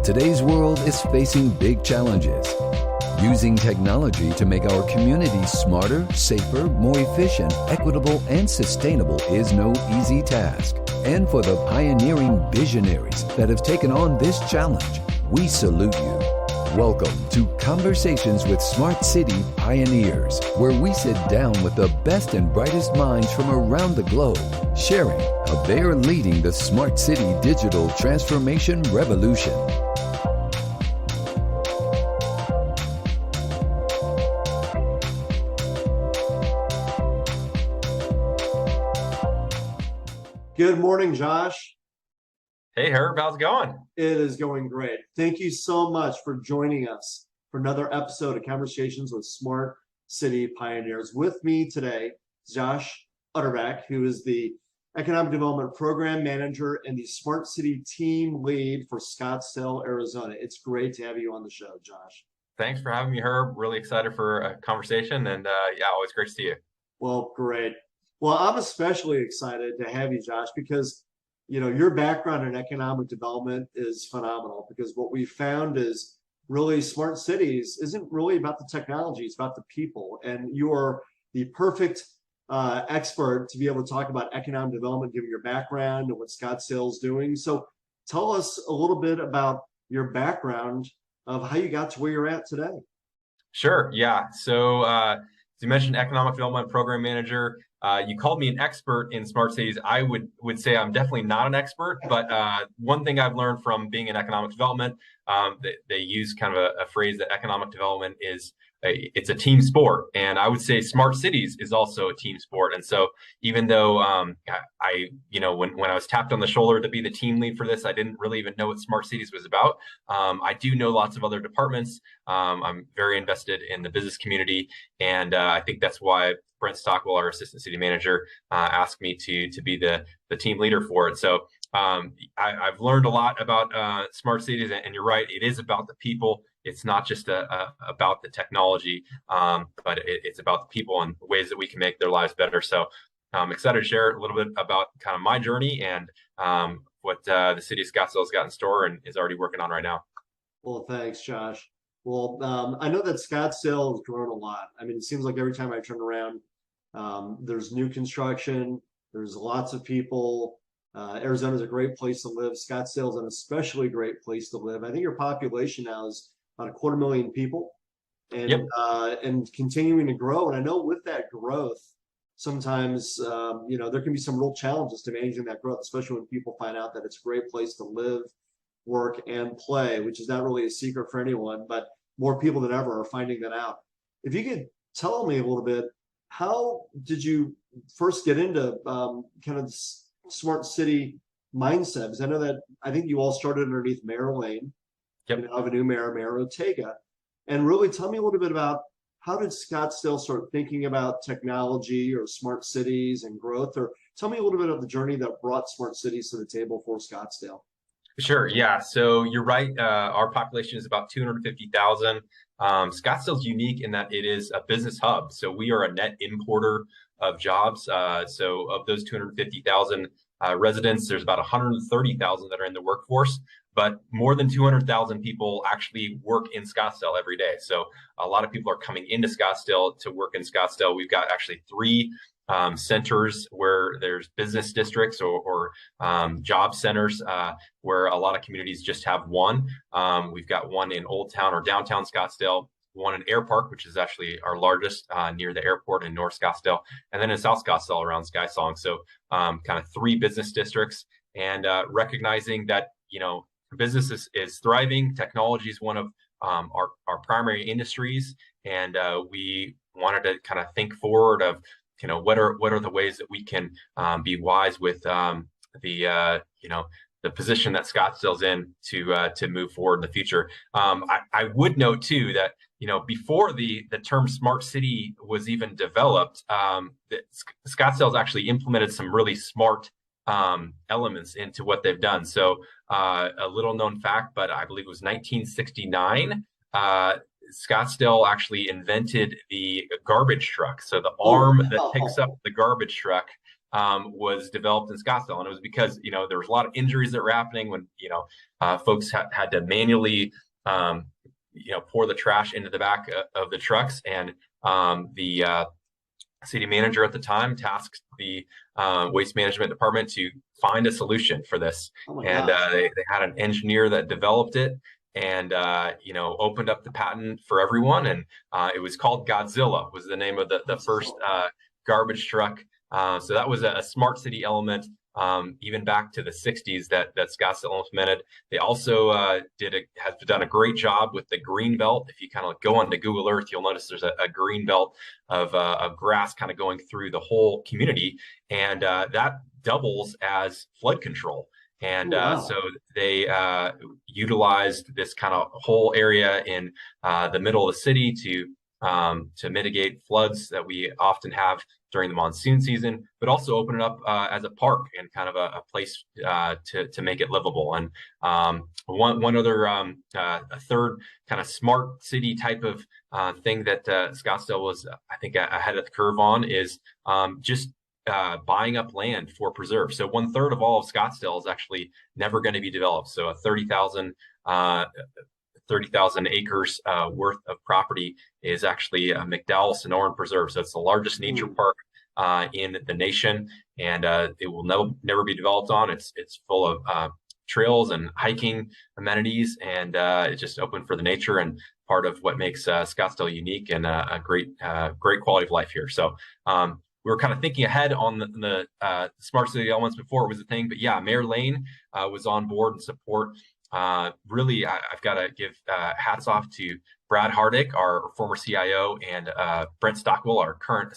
Today's world is facing big challenges. Using technology to make our communities smarter, safer, more efficient, equitable, and sustainable is no easy task. And for the pioneering visionaries that have taken on this challenge, we salute you. Welcome to Conversations with Smart City Pioneers, where we sit down with the best and brightest minds from around the globe, sharing how they're leading the smart city digital transformation revolution. Good morning, Josh. Hey, Herb, how's it going? It is going great. Thank you so much for joining us for another episode of Conversations with Smart City Pioneers. With me today, Josh Utterback, who is the Economic Development Program Manager and the Smart City Team Lead for Scottsdale, Arizona. It's great to have you on the show, Josh. Thanks for having me, Herb. Really excited for a conversation, and always great to see you. Well, great. Well, I'm especially excited to have you, Josh, because your background in economic development is phenomenal, because what we found is really smart cities isn't really about the technology, it's about the people. And you're the perfect expert to be able to talk about economic development, given your background and what Scottsdale's doing. So tell us a little bit about your background of how you got to where you're at today. Sure, yeah. So as you mentioned, Economic Development Program Manager. You called me an expert in smart cities. I would say I'm definitely not an expert, but one thing I've learned from being in economic development, they use kind of a phrase that economic development it's a team sport, and I would say smart cities is also a team sport. And so even though when I was tapped on the shoulder to be the team lead for this, I didn't really even know what smart cities was about. I do know lots of other departments. I'm very invested in the business community, and I think that's why Brent Stockwell, our assistant city manager, asked me to be the team leader for it. So I've learned a lot about smart cities, and you're right, it is about the people. It's not just about the technology, but it's about the people and ways that we can make their lives better. So I'm excited to share a little bit about kind of my journey and what the city of Scottsdale's got in store and is already working on right now. Well, thanks, Josh. Well, I know that Scottsdale has grown a lot. I mean, it seems like every time I turn around, there's new construction, there's lots of people. Arizona is a great place to live. Scottsdale is an especially great place to live. I think your population now is about 250,000 people, and Yep. And continuing to grow. And I know with that growth, sometimes there can be some real challenges to managing that growth, especially when people find out that it's a great place to live, work, and play, which is not really a secret for anyone, but more people than ever are finding that out. If you could tell me a little bit, how did you first get into kind of smart city mindset? Because I think you all started underneath Mayor Lane. Yep. And now have a new mayor, Mayor Ortega. And really tell me a little bit about how did Scottsdale start thinking about technology or smart cities and growth? Or tell me a little bit of the journey that brought smart cities to the table for Scottsdale. Sure. Yeah. So you're right. Our population is about 250,000. Scottsdale's unique in that it is a business hub. So we are a net importer of jobs. So of those 250,000 residents, there's about 130,000 that are in the workforce, but more than 200,000 people actually work in Scottsdale every day. So a lot of people are coming into Scottsdale to work in Scottsdale. We've got actually three centers where there's business districts or job centers where a lot of communities just have one. We've got one in Old Town or downtown Scottsdale, one in Air Park, which is actually our largest near the airport in North Scottsdale, and then in South Scottsdale around Skysong. So kind of three business districts, and recognizing that, business is thriving. Technology is one of our primary industries, and we wanted to kind of think forward of what are the ways that we can be wise with the position that Scottsdale's in to move forward in the future. I would note too that before the term smart city was even developed, Scottsdale's actually implemented some really smart elements into what they've done. So a little known fact, but I believe it was 1969. Scottsdale actually invented the garbage truck. So the arm that picks up the garbage truck was developed in Scottsdale, and it was because there was a lot of injuries that were happening when folks had to manually pour the trash into the back of the trucks, and the city manager at the time tasked the waste management department to find a solution for this. Oh my And gosh. they had an engineer that developed it, and opened up the patent for everyone. And it was called Godzilla, was the name of the first garbage truck. So that was a smart city element, even back to the 60s that Scottsdale implemented. They also have done a great job with the green belt. If you kind of go onto Google Earth, you'll notice there's a green belt of grass kind of going through the whole community, and that doubles as flood control. And so they utilized this kind of whole area in the middle of the city to mitigate floods that we often have during the monsoon season, but also open it up as a park and kind of a place to make it livable. And one other, a third kind of smart city type of thing that Scottsdale was, I think, ahead of the curve on is just buying up land for preserve. So 1/3 of all of Scottsdale is actually never going to be developed. So a 30,000 acres worth of property is actually a McDowell Sonoran Preserve. So it's the largest nature park in the nation, and it will never be developed on. It's full of trails and hiking amenities, and it's just open for the nature, and part of what makes Scottsdale unique and a great quality of life here. So we were kind of thinking ahead on the smart city elements before it was a thing, but yeah, Mayor Lane was on board and support. Really, I've got to give hats off to Brad Hardick, our former CIO, and Brent Stockwell, our current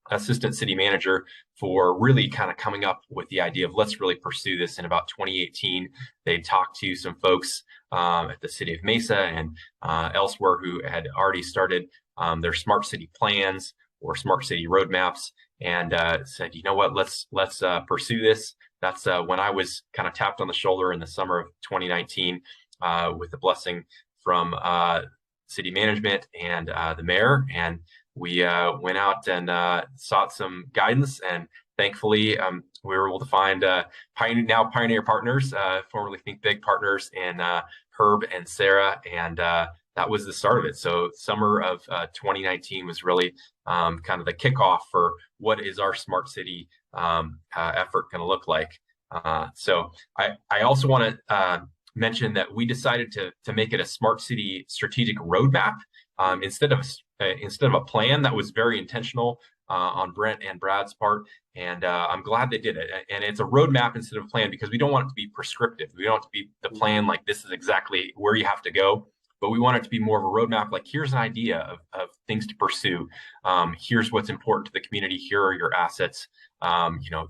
assistant city manager, for really kind of coming up with the idea of let's really pursue this. In about 2018, they talked to some folks at the city of Mesa and elsewhere who had already started their smart city plans or smart city roadmaps, and said, you know what, let's pursue this. That's when I was kind of tapped on the shoulder in the summer of 2019 with the blessing from city management and the mayor. And we went out and sought some guidance. And thankfully, we were able to find Pioneer Partners, formerly Think Big Partners, in Herb and Sarah. And that was the start of it. So summer of 2019 was really kind of the kickoff for what is our smart city effort going to look like. So I also want to mention that we decided to make it a smart city strategic roadmap instead of a plan. That was very intentional on Brent and Brad's part, and I'm glad they did it. And it's a roadmap instead of a plan, because we don't want it to be prescriptive. We don't want it to be the plan like this is exactly where you have to go. But we want it to be more of a roadmap, like here's an idea of things to pursue. Here's what's important to the community. Here are your assets.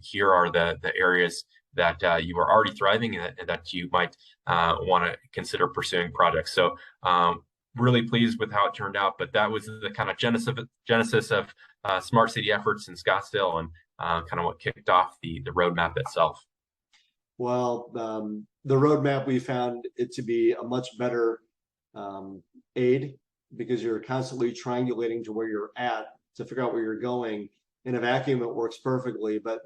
Here are the areas that you are already thriving and that you might want to consider pursuing projects. So really pleased with how it turned out. But that was the kind of genesis of smart city efforts in Scottsdale, and kind of what kicked off the roadmap itself. Well, the roadmap, we found it to be a much better aid, because you're constantly triangulating to where you're at to figure out where you're going. In a vacuum, it works perfectly, but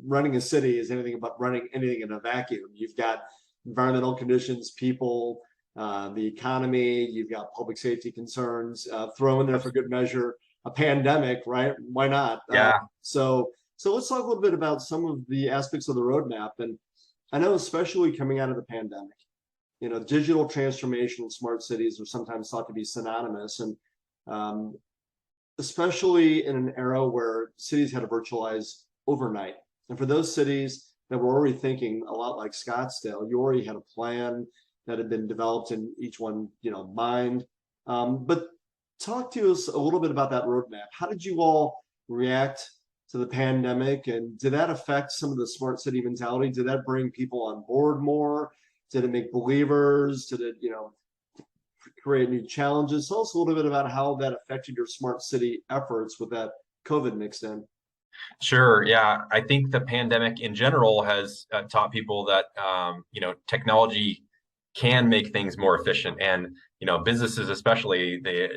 running a city is anything but running anything in a vacuum. You've got environmental conditions, people, the economy, you've got public safety concerns, throw in there for good measure a pandemic, right? Why not? Yeah. So let's talk a little bit about some of the aspects of the roadmap. And I know, especially coming out of the pandemic, digital transformation and smart cities are sometimes thought to be synonymous, and especially in an era where cities had to virtualize overnight. And for those cities that were already thinking a lot like Scottsdale, you already had a plan that had been developed in each one, mind. But talk to us a little bit about that roadmap. How did you all react to the pandemic, and did that affect some of the smart city mentality? Did that bring people on board more? Did it make believers? Did it, create new challenges? Tell us a little bit about how that affected your smart city efforts with that COVID mixed in. Sure. Yeah. I think the pandemic in general has taught people that, technology can make things more efficient, and, businesses, especially the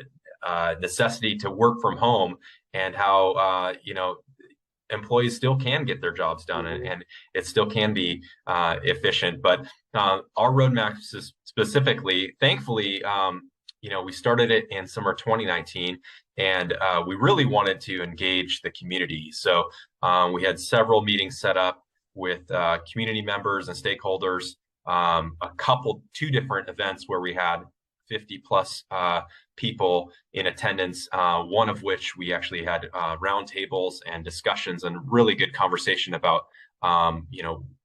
necessity to work from home, and how, employees still can get their jobs done, and it still can be efficient. But our roadmap specifically, thankfully, we started it in summer 2019, and we really wanted to engage the community. So we had several meetings set up with community members and stakeholders, two different events where we had 50 plus people in attendance, one of which we actually had roundtables and discussions and really good conversation about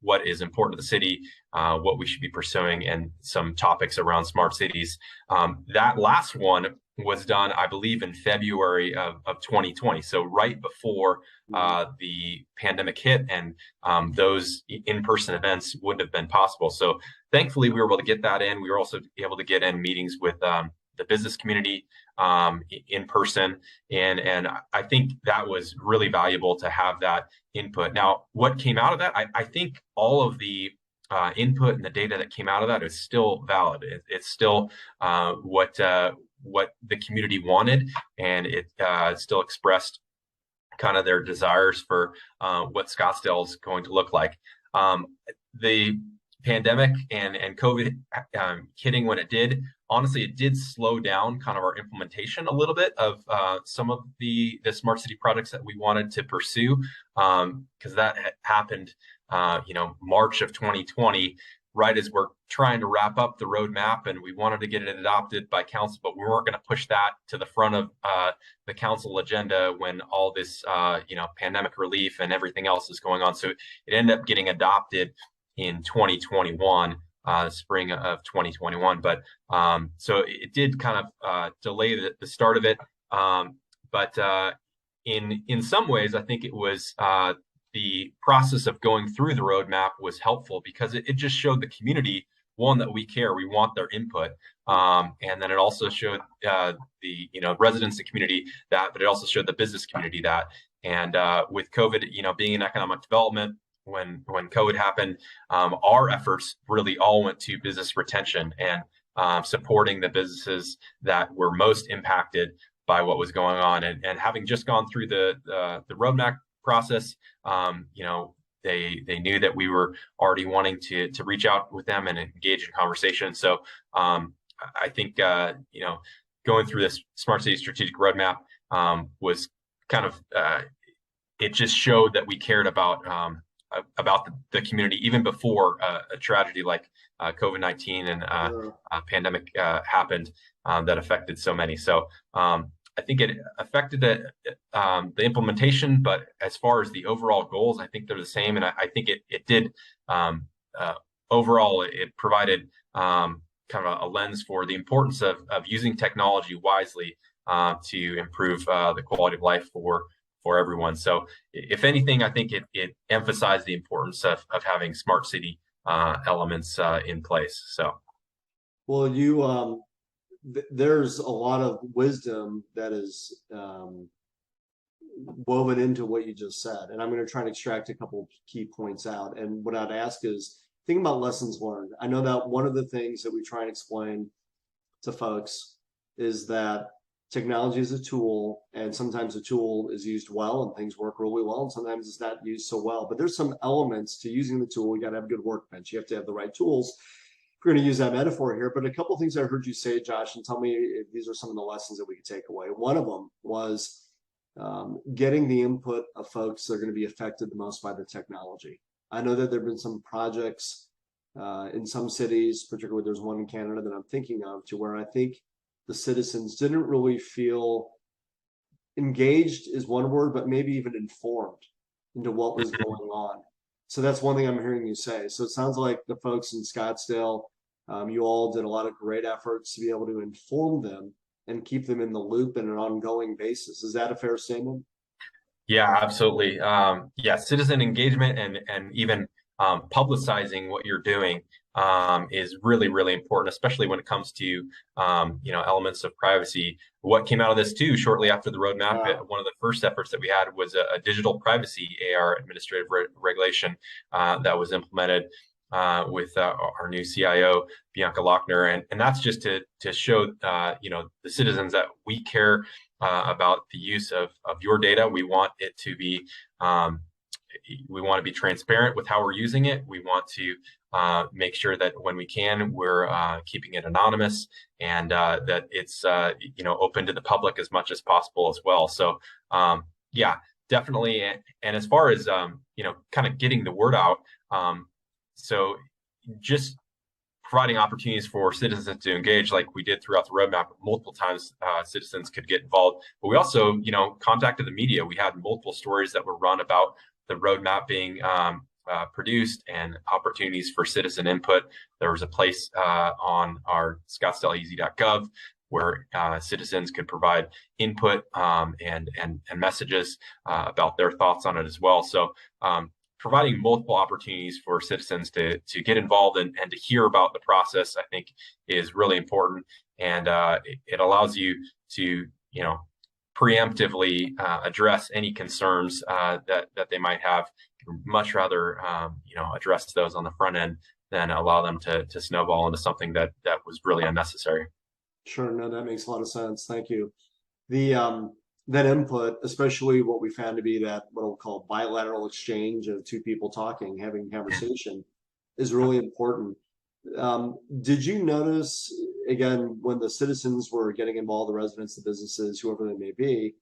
what is important to the city, what we should be pursuing, and some topics around smart cities. That last one was done, I believe, in February of 2020. So right before the pandemic hit, and those in-person events wouldn't have been possible. So thankfully, we were able to get that in. We were also able to get in meetings with the business community in person. And I think that was really valuable to have that input. Now, what came out of that, I think all of the input and the data that came out of that is still valid. It's still what the community wanted, and it still expressed kind of their desires for what Scottsdale is going to look like. The pandemic and COVID hitting when it did, honestly, it did slow down kind of our implementation a little bit of some of the smart city projects that we wanted to pursue, because that had happened, March of 2020, right as we're trying to wrap up the roadmap, and we wanted to get it adopted by council, but we weren't going to push that to the front of the council agenda when all this, pandemic relief and everything else is going on. So it ended up getting adopted in 2021, spring of 2021. But so it did kind of delay the start of it. But in some ways, I think it was the process of going through the roadmap was helpful, because it just showed the community, one, that we care, we want their input. And then it also showed the residents and community that, but it also showed the business community that. And with COVID, being in economic development, when COVID happened, our efforts really all went to business retention and supporting the businesses that were most impacted by what was going on. And having just gone through the roadmap process, they knew that we were already wanting to reach out with them and engage in conversation. So I think going through this Smart City Strategic Roadmap was kind of it just showed that we cared about the community even before a tragedy like COVID-19 and pandemic happened that affected so many. So I think it affected the implementation, but as far as the overall goals, I think they're the same. And I think it did overall, it provided kind of a lens for the importance of using technology wisely to improve the quality of life for everyone. So if anything, I think it emphasized the importance of having smart city elements in place. So, well, there's a lot of wisdom that is woven into what you just said. And I'm going to try to extract a couple of key points out. And what I'd ask is, think about lessons learned. I know that one of the things that we try and explain to folks is that technology is a tool, and sometimes a tool is used well and things work really well, and sometimes it's not used so well. But there's some elements to using the tool. You got to have a good workbench. You have to have the right tools. We're going to use that metaphor here, but a couple of things I heard you say, Josh, and tell me if these are some of the lessons that we could take away. One of them was getting the input of folks that are going to be affected the most by the technology. I know that there have been some projects in some cities, particularly there's one in Canada that I'm thinking of, to where I think the citizens didn't really feel engaged is one word, but maybe even informed into what was going on. So that's one thing I'm hearing you say. So it sounds like the folks in Scottsdale, you all did a lot of great efforts to be able to inform them and keep them in the loop in an ongoing basis. Is that a fair statement? Yeah, absolutely. Citizen engagement and even publicizing what you're doing is really, really important, especially when it comes to elements of privacy. What came out of this too, shortly after the roadmap, one of the first efforts that we had was a digital privacy AR administrative regulation that was implemented. with our new CIO, Bianca Lochner, and that's just to show the citizens that we care about the use of your data. We want it to be we want to be transparent with how we're using it. We want to make sure that when we can, we're keeping it anonymous, and that it's open to the public as much as possible as well. So yeah, definitely. And as far as kind of getting the word out, so just providing opportunities for citizens to engage, like we did throughout the roadmap, multiple times citizens could get involved. But we also, contacted the media. We had multiple stories that were run about the roadmap being produced and opportunities for citizen input. There was a place on our scottsdaleez.gov where citizens could provide input and messages about their thoughts on it as well. So providing multiple opportunities for citizens to get involved and to hear about the process, I think, is really important. And it allows you to, preemptively address any concerns that they might have. Much rather, address those on the front end than allow them to snowball into something that was really unnecessary. Sure, no, that makes a lot of sense. Thank you. The that input, especially what we found to be that what we'll call bilateral exchange of two people talking, having conversation, is really important. Did you notice, again, when the citizens were getting involved, the residents, the businesses, whoever they may be,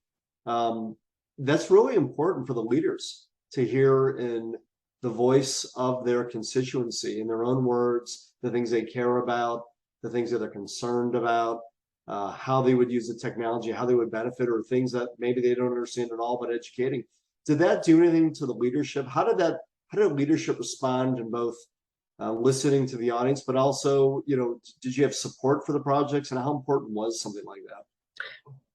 that's really important for the leaders to hear in the voice of their constituency, in their own words, the things they care about, the things that they're concerned about, how they would use the technology, how they would benefit, or things that maybe they don't understand at all, but educating. Did that do anything to the leadership? How did leadership respond in both listening to the audience, but also, did you have support for the projects, and how important was something like that?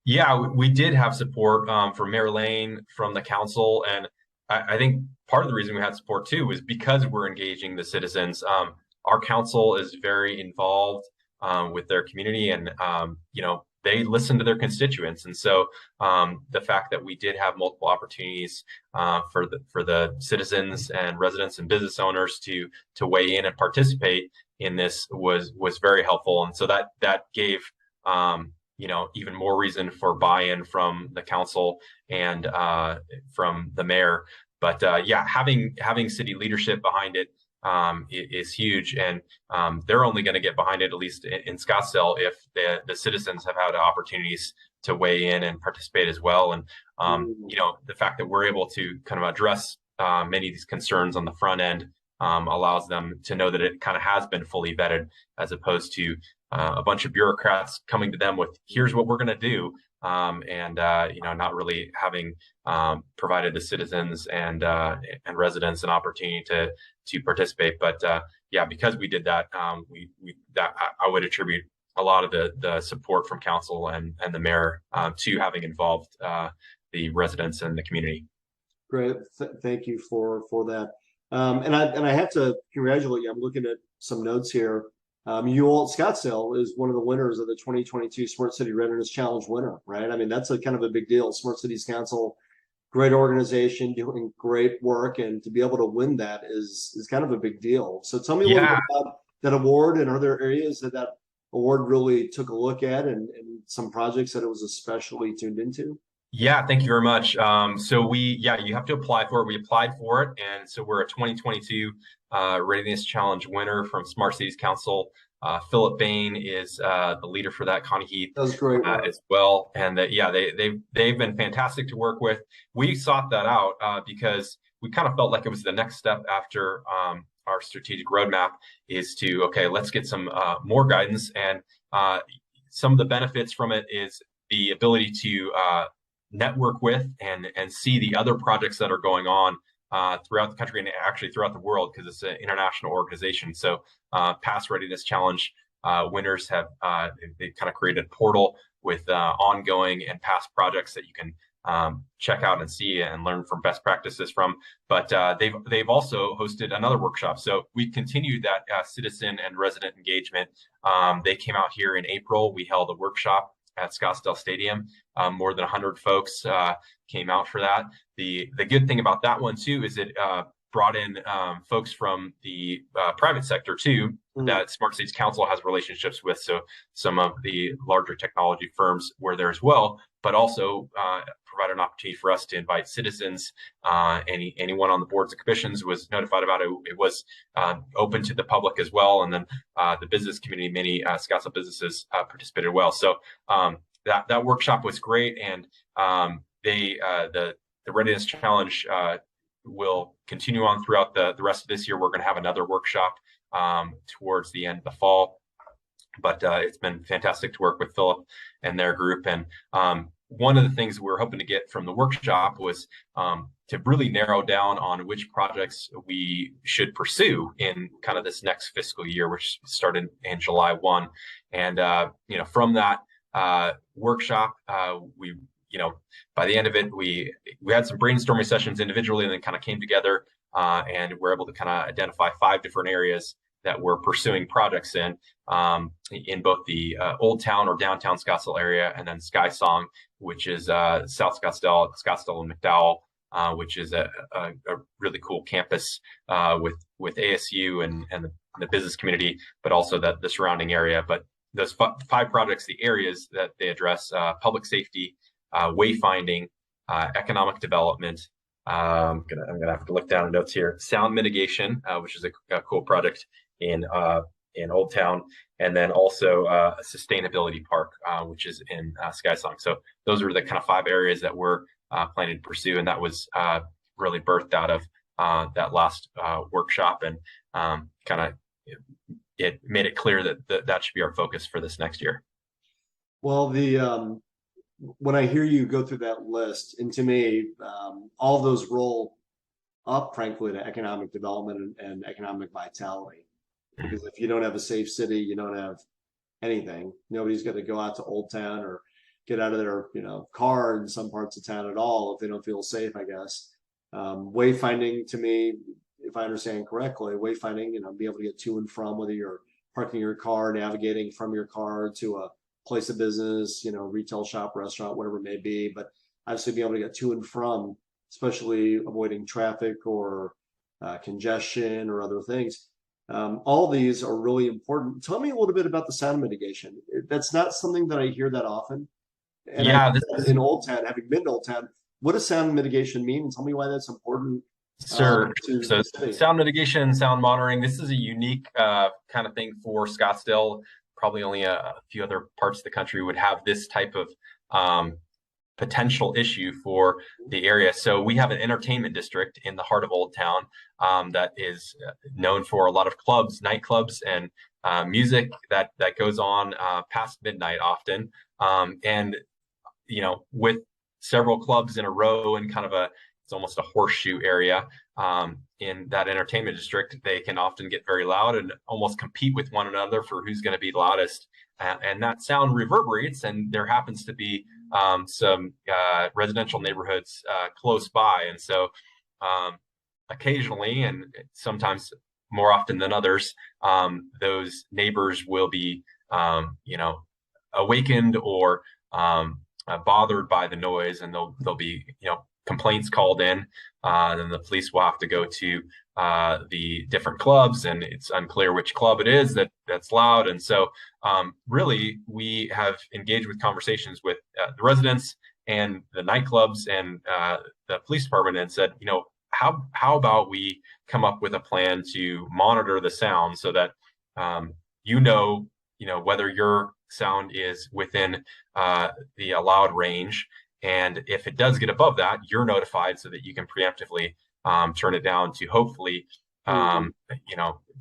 Yeah, we did have support from Mayor Lane, from the council, and I think part of the reason we had support too was because we're engaging the citizens. Our council is very involved with their community, and they listen to their constituents. And so the fact that we did have multiple opportunities for the citizens and residents and business owners to weigh in and participate in this was very helpful. And so that gave even more reason for buy-in from the council and from the mayor. But having city leadership behind it is huge, and they're only going to get behind it, at least in Scottsdale, if the citizens have had opportunities to weigh in and participate as well. And the fact that we're able to kind of address many of these concerns on the front end allows them to know that it kind of has been fully vetted, as opposed to a bunch of bureaucrats coming to them with, here's what we're going to do, and not really having provided the citizens and residents an opportunity to participate. But because we did that, I would attribute a lot of the support from council and the mayor to having involved the residents and the community. Great, thank you for that. And I have to congratulate you. I'm looking at some notes here. Scottsdale is one of the winners of the 2022 Smart City Readiness Challenge winner, right? I mean, that's a kind of a big deal. Smart Cities Council, great organization, doing great work, and to be able to win that is kind of a big deal. So tell me a little bit about that award, and are there areas that award really took a look at, and some projects that it was especially tuned into? Yeah, thank you very much. So you have to apply for it. We applied for it, and so we're a 2022 Readiness Challenge winner from Smart Cities Council. Philip Bain is the leader for that. Connie Heath does great as well, and they've been fantastic to work with. We sought that out because we kind of felt like it was the next step after our strategic roadmap is to let's get some more guidance, and some of the benefits from it is the ability to network with and see the other projects that are going on throughout the country and actually throughout the world, because it's an international organization. So past Readiness Challenge winners have they kind of created a portal with ongoing and past projects that you can check out and see and learn from best practices from. But they've also hosted another workshop. So we continued that citizen and resident engagement. They came out here in April. We held a workshop at Scottsdale Stadium. More than 100 folks came out for that. The good thing about that one too is it brought in folks from the private sector too, that Smart Cities Council has relationships with. So some of the larger technology firms were there as well, but also provide an opportunity for us to invite citizens. Anyone on the boards and commissions was notified about it. It was open to the public as well. And then the business community, many Scottsdale businesses participated well. So that workshop was great. And the Readiness Challenge will continue on throughout the rest of this year. We're going to have another workshop towards the end of the fall. But it's been fantastic to work with Philip and their group. And one of the things we were hoping to get from the workshop was to really narrow down on which projects we should pursue in kind of this next fiscal year, which started in July 1. And, from that workshop, we by the end of it, we had some brainstorming sessions individually and then kind of came together and we're able to kind of identify 5 different areas that we're pursuing projects in both the Old Town or downtown Scottsdale area, and then Sky Song, which is South Scottsdale, and McDowell, which is a really cool campus with ASU and the business community, but also the surrounding area. But those 5 projects, the areas that they address: public safety, wayfinding, economic development. I'm gonna have to look down the notes here. Sound mitigation, which is a cool project in Old Town, and then also a sustainability park, which is in Sky Song. So those are the kind of 5 areas that we're planning to pursue, and that was really birthed out of that last workshop, and kind of it made it clear that should be our focus for this next year. Well, when I hear you go through that list, and to me, all those roll up, frankly, to economic development and economic vitality. Because if you don't have a safe city, you don't have anything. Nobody's going to go out to Old Town or get out of their car in some parts of town at all if they don't feel safe, I guess. Wayfinding, to me, if I understand correctly, wayfinding, be able to get to and from, whether you're parking your car, navigating from your car to a place of business, retail shop, restaurant, whatever it may be, but obviously be able to get to and from, especially avoiding traffic or congestion or other things. All these are really important. Tell me a little bit about the sound mitigation. That's not something that I hear that often. And yeah, in Old Town, having been to Old Town, what does sound mitigation mean? And tell me why that's important. Sure. So sound mitigation, sound monitoring, this is a unique kind of thing for Scottsdale. Probably only a few other parts of the country would have this type of potential issue for the area. So we have an entertainment district in the heart of Old Town that is known for a lot of clubs, nightclubs, and music that goes on past midnight often. And with several clubs in a row and kind of it's almost a horseshoe area in that entertainment district, they can often get very loud and almost compete with one another for who's going to be loudest. And that sound reverberates, and there happens to be some residential neighborhoods close by. And so occasionally, and sometimes more often than others, those neighbors will be, awakened or bothered by the noise, and there'll be, complaints called in. Then the police will have to go to the different clubs, and it's unclear which club it is that's loud. And so really, we have engaged with conversations with the residents and the nightclubs and the police department, and said, how about we come up with a plan to monitor the sound so that whether your sound is within the allowed range. And if it does get above that, you're notified so that you can preemptively turn it down to hopefully,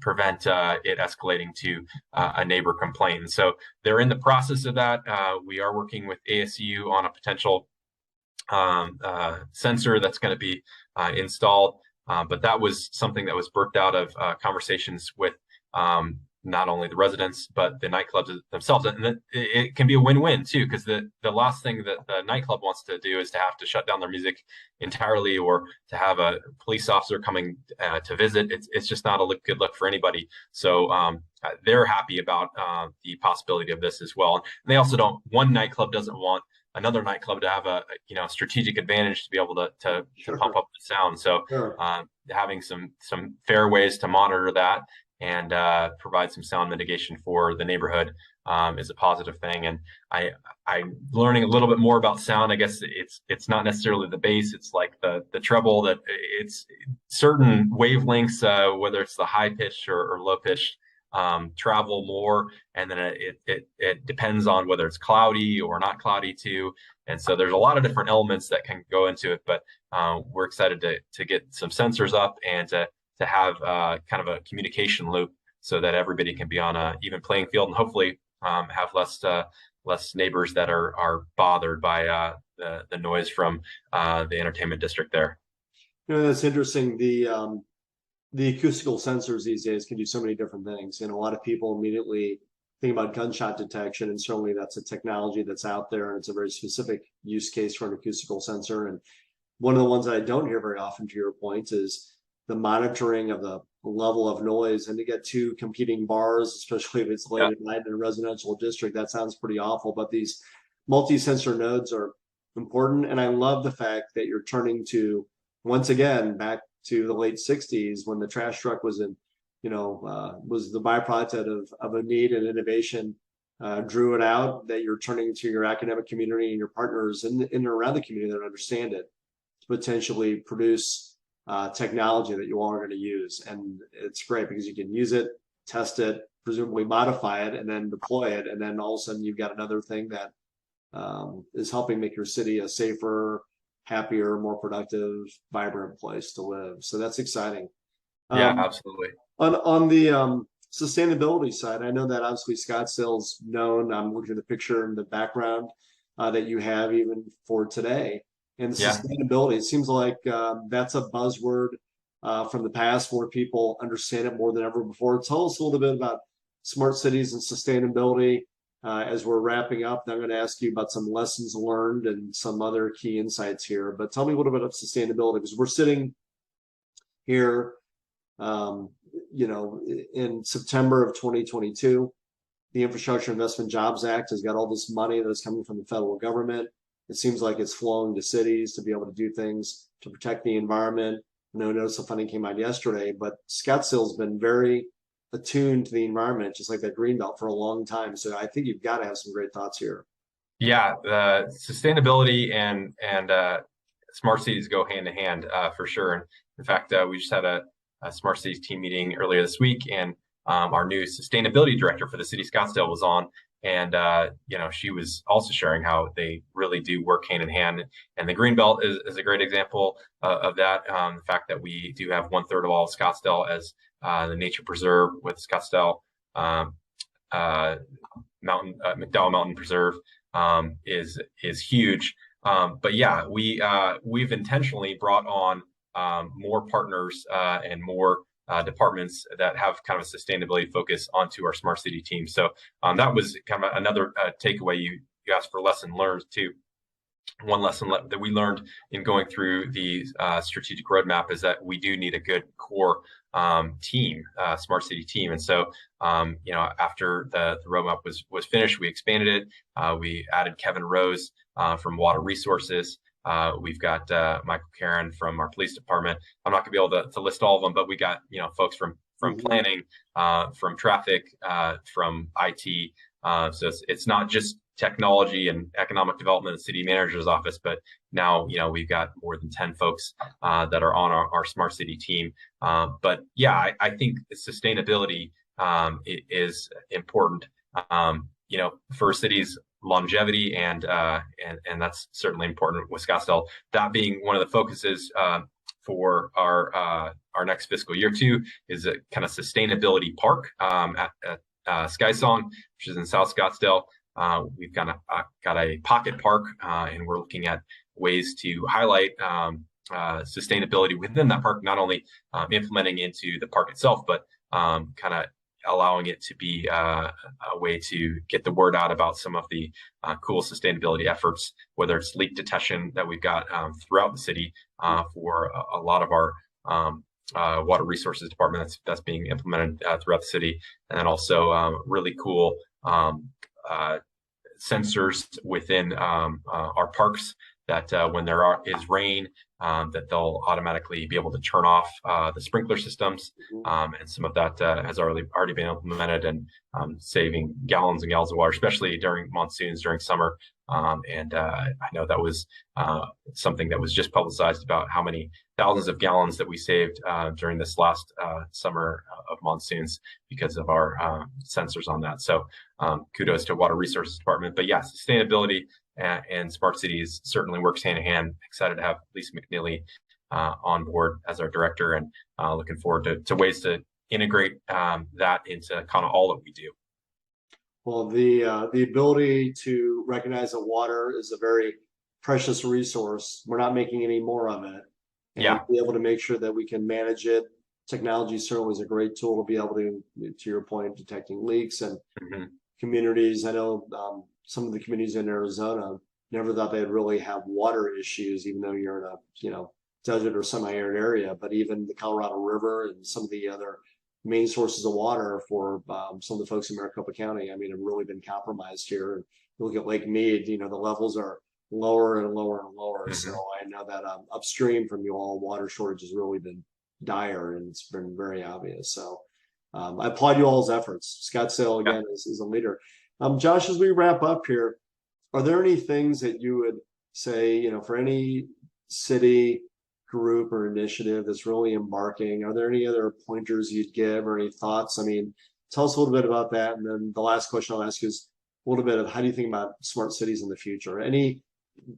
prevent it escalating to a neighbor complaint. And so they're in the process of that. We are working with ASU on a potential sensor that's going to be installed. But that was something that was birthed out of conversations with not only the residents, but the nightclubs themselves. And it can be a win-win too, because the last thing that the nightclub wants to do is to have to shut down their music entirely, or to have a police officer coming to visit. It's just not a good look for anybody. So they're happy about the possibility of this as well. And they also one nightclub doesn't want another nightclub to have a strategic advantage to be able to Sure. pump up the sound. So Sure. having some fair ways to monitor that and provide some sound mitigation for the neighborhood is a positive thing. And I'm learning a little bit more about sound. I guess it's not necessarily the bass. It's like the treble, that it's certain wavelengths, whether it's the high pitch or low pitch, travel more, and then it depends on whether it's cloudy or not cloudy too. And so there's a lot of different elements that can go into it, but we're excited to get some sensors up and to have kind of a communication loop so that everybody can be on an even playing field, and hopefully have less neighbors that are bothered by the noise from the entertainment district there. That's interesting. The acoustical sensors these days can do so many different things, and a lot of people immediately think about gunshot detection, and certainly that's a technology that's out there, and it's a very specific use case for an acoustical sensor. And one of the ones that I don't hear very often, to your point, is the monitoring of the level of noise. And to get two competing bars, especially if it's late at night in a residential district, that sounds pretty awful. But these multi-sensor nodes are important, and I love the fact that you're turning to, once again, back to the late 60s when the trash truck was was the byproduct of a need and innovation, drew it out, that you're turning to your academic community and your partners in and around the community that understand it to potentially produce technology that you all are going to use. And it's great because you can use it, test it, presumably modify it, and then deploy it. And then all of a sudden you've got another thing that is helping make your city a safer, happier, more productive, vibrant place to live. So that's exciting. Yeah, absolutely. On the sustainability side, I know that obviously Scottsdale's known. I'm looking at the picture in the background that you have even for today. And sustainability, it seems like that's a buzzword from the past where people understand it more than ever before. Tell us a little bit about smart cities and sustainability as we're wrapping up. And I'm going to ask you about some lessons learned and some other key insights here. But tell me a little bit of sustainability, because we're sitting here, in September of 2022. The Infrastructure Investment Jobs Act has got all this money that's coming from the federal government. It seems like it's flowing to cities to be able to do things to protect the environment. No notice of funding came out yesterday, but Scottsdale's been very attuned to the environment, just like that Greenbelt, for a long time. So I think you've got to have some great thoughts here. Yeah, sustainability and smart cities go hand in hand for sure. And in fact, we just had a smart cities team meeting earlier this week, and our new sustainability director for the city of Scottsdale was on. And, she was also sharing how they really do work hand in hand. And the Greenbelt is a great example of that. The fact that we do have 1/3 of all of Scottsdale as the nature preserve with Scottsdale McDowell Mountain Preserve is huge. But yeah, we've intentionally brought on more partners and more departments that have kind of a sustainability focus onto our smart city team. So that was kind of another takeaway. You asked for lesson learned too. One lesson that we learned in going through the strategic roadmap is that we do need a good core team, smart city team. And so, after the roadmap was finished, we expanded it. We added Kevin Rose from Water Resources. We've got Michael Karen from our police department. I'm not gonna be able to list all of them, but we got folks from planning, from traffic, from IT. So it's not just technology and economic development in the city manager's office, but now we've got more than 10 folks that are on our smart city team. But yeah, I think sustainability is important. For cities' longevity, and that's certainly important with Scottsdale. That being one of the focuses for our next fiscal year too is a kind of sustainability park at Skysong, which is in South Scottsdale. We've got a pocket park, and we're looking at ways to highlight sustainability within that park, not only implementing into the park itself, but kind of allowing it to be a way to get the word out about some of the cool sustainability efforts, whether it's leak detection that we've got throughout the city for a lot of our water resources department that's being implemented throughout the city, and then also really cool sensors within our parks that when there is rain, that they'll automatically be able to turn off the sprinkler systems, and some of that has already been implemented, and saving gallons and gallons of water, especially during monsoons, during summer. And I know that was something that was just publicized about how many thousands of gallons that we saved during this last summer of monsoons because of our sensors on that. So kudos to Water Resources Department. But yeah, sustainability and smart cities certainly works hand in hand. Excited to have Lisa McNeely on board as our director, and looking forward to ways to integrate that into kind of all that we do. Well, the ability to recognize that water is a very precious resource. We're not making any more of it, and be able to make sure that we can manage it. Technology certainly is a great tool to be able to your point, detecting leaks and communities. I know some of the communities in Arizona never thought they'd really have water issues, even though you're in a desert or semi-arid area. But even the Colorado River and some of the other main sources of water for some of the folks in Maricopa County, I mean, have really been compromised here. And you look at Lake Mead, the levels are lower and lower and lower. So I know that upstream from you all, water shortage has really been dire, and it's been very obvious. So I applaud you all's efforts. Scottsdale, again, is a leader. Josh, as we wrap up here, are there any things that you would say, for any city, group, or initiative that's really embarking? Are there any other pointers you'd give, or any thoughts? I mean, tell us a little bit about that. And then the last question I'll ask is a little bit of how do you think about smart cities in the future? Any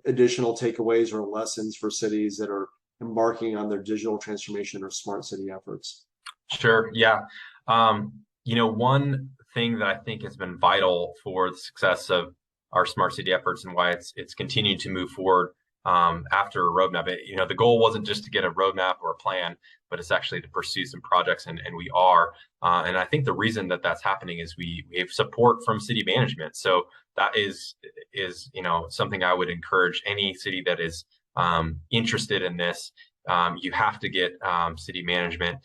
additional takeaways or lessons for cities that are embarking on their digital transformation or smart city efforts? Sure. Yeah. One thing that I think has been vital for the success of our smart city efforts and why it's continued to move forward after a roadmap. The goal wasn't just to get a roadmap or a plan, but it's actually to pursue some projects, and we are. And I think the reason that that's happening is we have support from city management. So that is something I would encourage any city that is interested in this. You have to get city management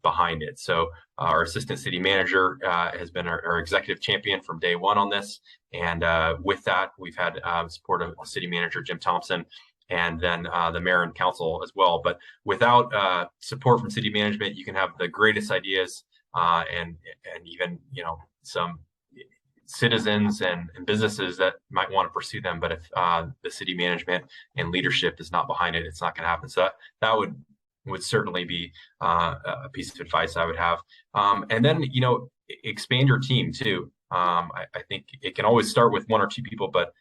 behind it. So our assistant city manager has been our executive champion from day one on this. And with that, we've had support of city manager Jim Thompson, and then the mayor and council as well. But without support from city management, you can have the greatest ideas and even some citizens and businesses that might want to pursue them. But if the city management and leadership is not behind it, it's not going to happen. So that would certainly be a piece of advice I would have. And then, expand your team too. I think it can always start with one or two people, but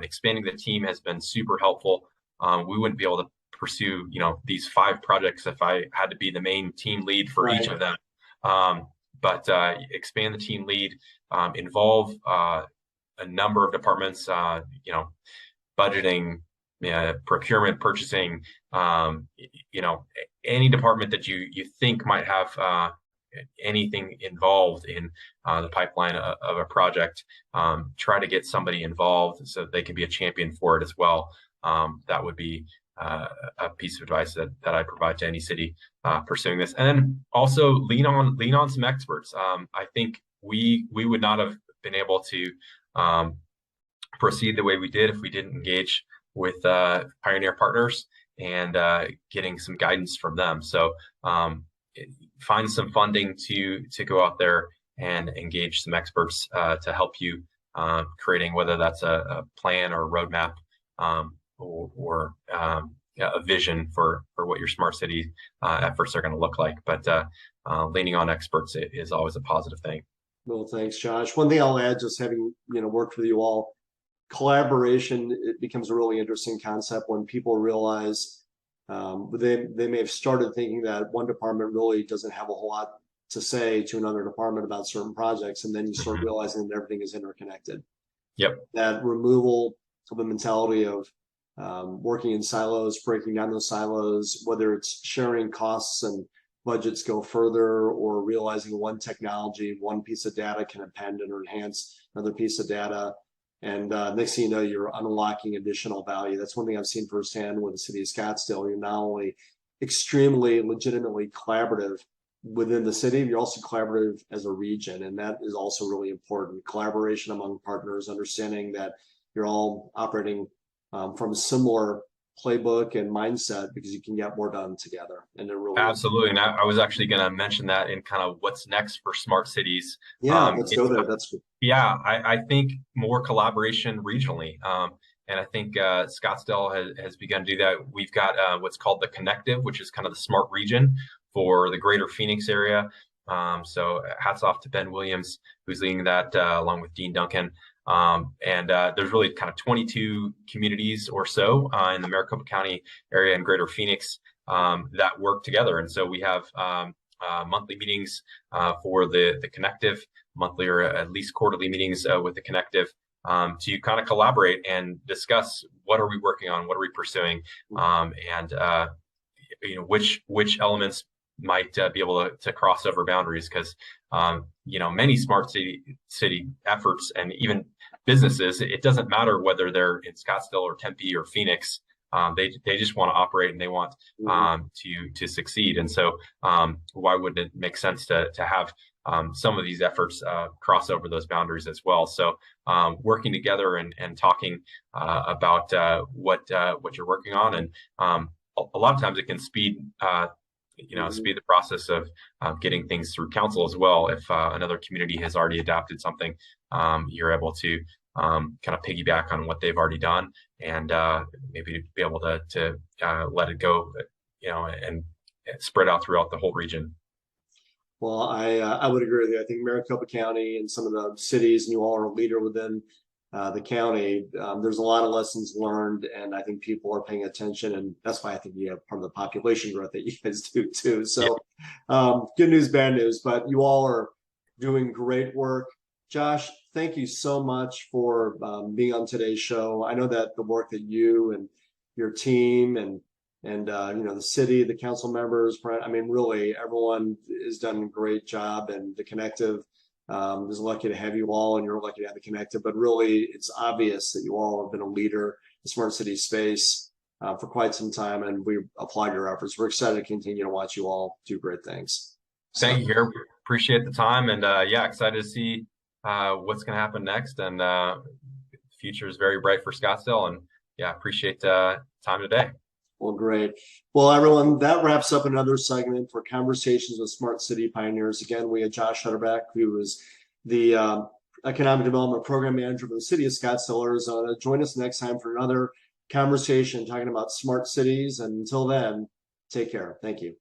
expanding the team has been super helpful. We wouldn't be able to pursue, these 5 projects if I had to be the main team lead for each of them. But expand the team lead, involve a number of departments, budgeting, procurement, purchasing, any department that you think might have anything involved in the pipeline of a project. Try to get somebody involved so that they can be a champion for it as well. That would be a piece of advice that I provide to any city pursuing this. And then also lean on some experts. I think we would not have been able to proceed the way we did if we didn't engage with Pioneer Partners and getting some guidance from them. So find some funding to go out there and engage some experts to help you creating, whether that's a plan or a roadmap or a vision for what your smart city efforts are going to look like. But leaning on experts is always a positive thing. Well, thanks, Josh. One thing I'll add, just having worked with you all, collaboration, it becomes a really interesting concept when people realize they may have started thinking that one department really doesn't have a whole lot to say to another department about certain projects, and then you start realizing that everything is interconnected. Yep. That removal of the mentality of working in silos, breaking down those silos, whether it's sharing costs and budgets go further, or realizing one technology, one piece of data can append and enhance another piece of data. And next thing you know, you're unlocking additional value. That's one thing I've seen firsthand with the city of Scottsdale. You're not only extremely legitimately collaborative within the city, you're also collaborative as a region, and that is also really important. Collaboration among partners, understanding that you're all operating from a similar playbook and mindset, because you can get more done together. And it really is. Absolutely. And I was actually going to mention that in kind of what's next for smart cities. Yeah, let's go there. That's good. Yeah, I think more collaboration regionally. And I think Scottsdale has begun to do that. We've got what's called the Connective, which is kind of the smart region for the greater Phoenix area. So hats off to Ben Williams, who's leading that along with Dean Duncan. And there's really kind of 22 communities or so in the Maricopa County area and greater Phoenix that work together. And so we have monthly meetings for the Connective, monthly or at least quarterly meetings with the Connective to kind of collaborate and discuss what are we working on, what are we pursuing, and which elements might be able to cross over boundaries, because many smart city efforts and even businesses, it doesn't matter whether they're in Scottsdale or Tempe or Phoenix. They just want to operate and they want to succeed. And so why wouldn't it make sense to have some of these efforts cross over those boundaries as well? So working together and talking about what you're working on, and a lot of times it can speed the process of getting things through council as well. If another community has already adopted something, you're able to kind of piggyback on what they've already done, and maybe be able to let it go, and spread out throughout the whole region. Well, I would agree with you. I think Maricopa County and some of the cities, and you all are a leader within the county. There's a lot of lessons learned, and I think people are paying attention, and that's why I think you have part of the population growth that you guys do too. So good news, bad news, but you all are doing great work. Josh, thank you so much for being on today's show. I know that the work that you and your team and the city, the council members, really everyone has done a great job, and the Connective is lucky to have you all, and you're lucky to have the Connective. But really, it's obvious that you all have been a leader in the smart city space for quite some time, and we applaud your efforts. We're excited to continue to watch you all do great things. Thank you, Gary. Appreciate the time, and excited to see what's going to happen next. And the future is very bright for Scottsdale, and appreciate time today. Well, great. Well, everyone, that wraps up another segment for Conversations with Smart City Pioneers. Again, we had Josh Utterback, who is the Economic Development Program Manager for the City of Scottsdale, Arizona. Join us next time for another conversation talking about smart cities. And until then, take care. Thank you.